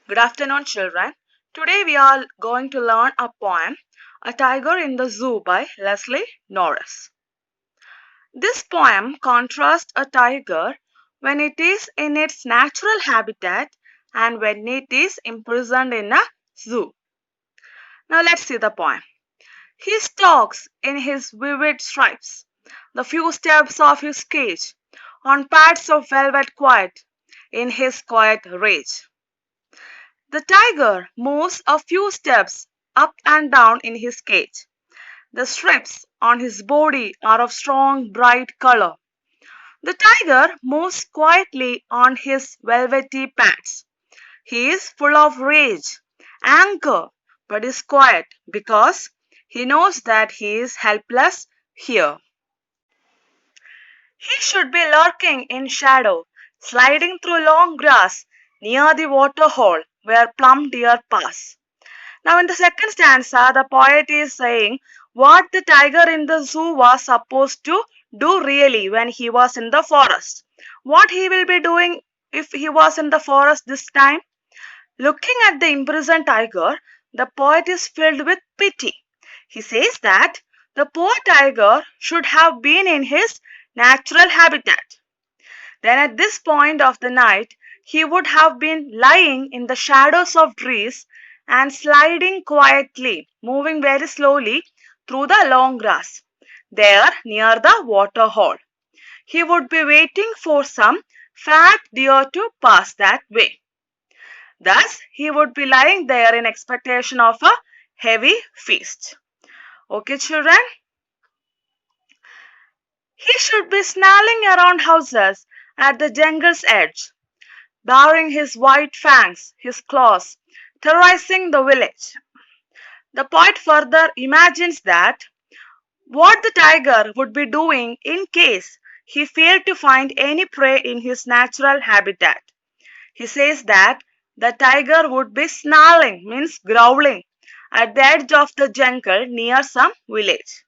Good afternoon, children. Today we are going to learn a poem, A Tiger in the Zoo by Leslie Norris. This poem contrasts a tiger when it is in its natural habitat and when it is imprisoned in a zoo. Now let's see the poem. He stalks in his vivid stripes, the few steps of his cage, on pads of velvet quiet, in his quiet rage. The tiger moves a few steps up and down in his cage. The stripes on his body are of strong, bright color. The tiger moves quietly on his velvety pads. He is full of rage, anger, but is quiet because he knows that he is helpless here. He should be lurking in shadow, sliding through long grass near the water hole where plump deer pass. Now, in the second stanza, the poet is saying what the tiger in the zoo was supposed to do really when he was in the forest. What he will be doing if he was in the forest this time? Looking at the imprisoned tiger, the poet is filled with pity. He says that the poor tiger should have been in his natural habitat. Then at this point of the night, he would have been lying in the shadows of trees and sliding quietly, moving very slowly through the long grass, there near the water hole. He would be waiting for some fat deer to pass that way. Thus, he would be lying there in expectation of a heavy feast. Okay, children? He should be snarling around houses at the jungle's edge, baring his white fangs, his claws, terrorizing the village. The poet further imagines that what the tiger would be doing in case he failed to find any prey in his natural habitat. He says that the tiger would be snarling, means growling, at the edge of the jungle near some village.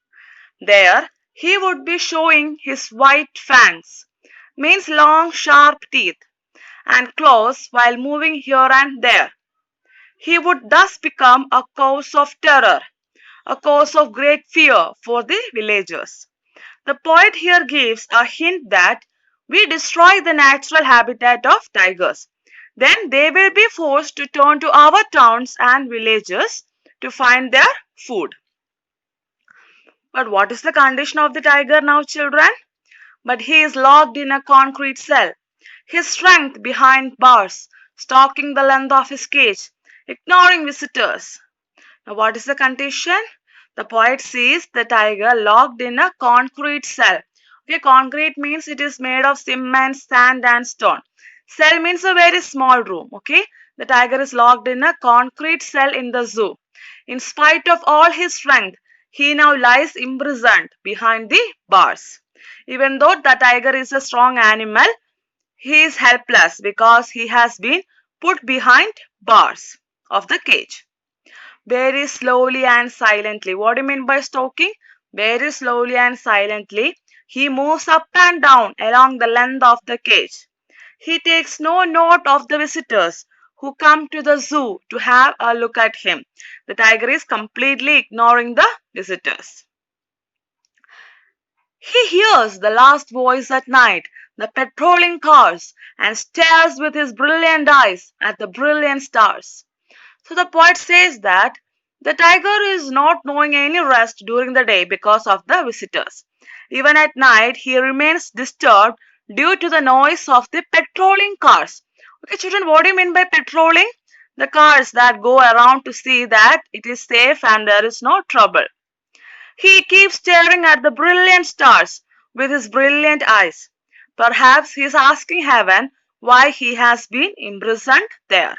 There, he would be showing his white fangs, means long sharp teeth, and claws while moving here and there. He would thus become a cause of terror, a cause of great fear for the villagers. The poet here gives a hint that we destroy the natural habitat of tigers. Then they will be forced to turn to our towns and villages to find their food. But what is the condition of the tiger now, children? But he is locked in a concrete cell, his strength behind bars, stalking the length of his cage, ignoring visitors. Now, what is the condition? The poet sees the tiger locked in a concrete cell. Okay, concrete means it is made of cement, sand, and stone. Cell means a very small room. Okay, the tiger is locked in a concrete cell in the zoo. In spite of all his strength, he now lies imprisoned behind the bars. Even though the tiger is a strong animal, he is helpless because he has been put behind bars of the cage. Very slowly and silently. What do you mean by stalking? Very slowly and silently, he moves up and down along the length of the cage. He takes no note of the visitors who come to the zoo to have a look at him. The tiger is completely ignoring the visitors. He hears the last voice at night, the patrolling cars, and stares with his brilliant eyes at the brilliant stars. So the poet says that the tiger is not knowing any rest during the day because of the visitors. Even at night, he remains disturbed due to the noise of the patrolling cars. Okay, children, what do you mean by patrolling? The cars that go around to see that it is safe and there is no trouble. He keeps staring at the brilliant stars with his brilliant eyes. Perhaps he is asking heaven why he has been imprisoned there.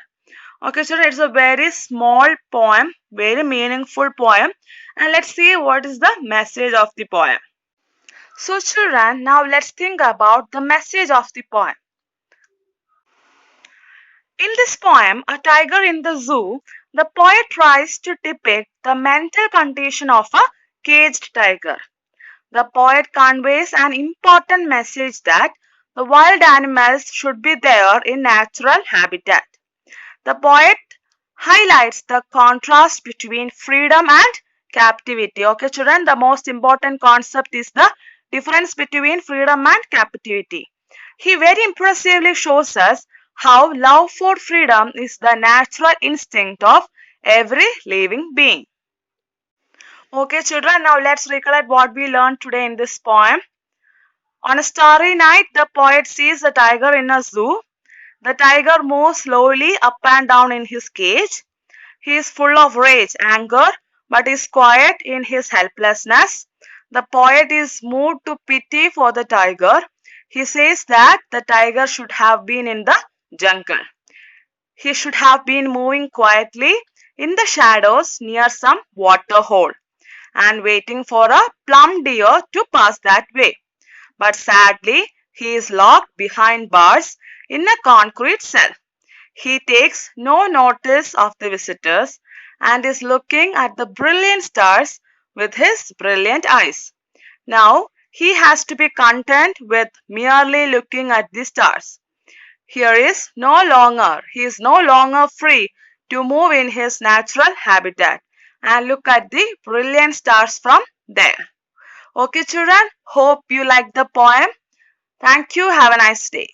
Okay, children, it's a very small poem, very meaningful poem. And let's see what is the message of the poem. So, children, now let's think about the message of the poem. In this poem, A Tiger in the Zoo, the poet tries to depict the mental condition of a caged tiger. The poet conveys an important message that the wild animals should be there in natural habitat. The poet highlights the contrast between freedom and captivity. Okay, children, the most important concept is the difference between freedom and captivity. He very impressively shows us how love for freedom is the natural instinct of every living being. Okay, children, now let's recollect what we learned today in this poem. On a starry night, the poet sees a tiger in a zoo. The tiger moves slowly up and down in his cage. He is full of rage, anger, but is quiet in his helplessness. The poet is moved to pity for the tiger. He says that the tiger should have been in the jungle. He should have been moving quietly in the shadows near some water hole and waiting for a plum deer to pass that way. But sadly, he is locked behind bars in a concrete cell. He takes no notice of the visitors and is looking at the brilliant stars with his brilliant eyes. Now he has to be content with merely looking at the stars. He is no longer free to move in his natural habitat and look at the brilliant stars from there. Okay, children, hope you like the poem. Thank you. Have a nice day.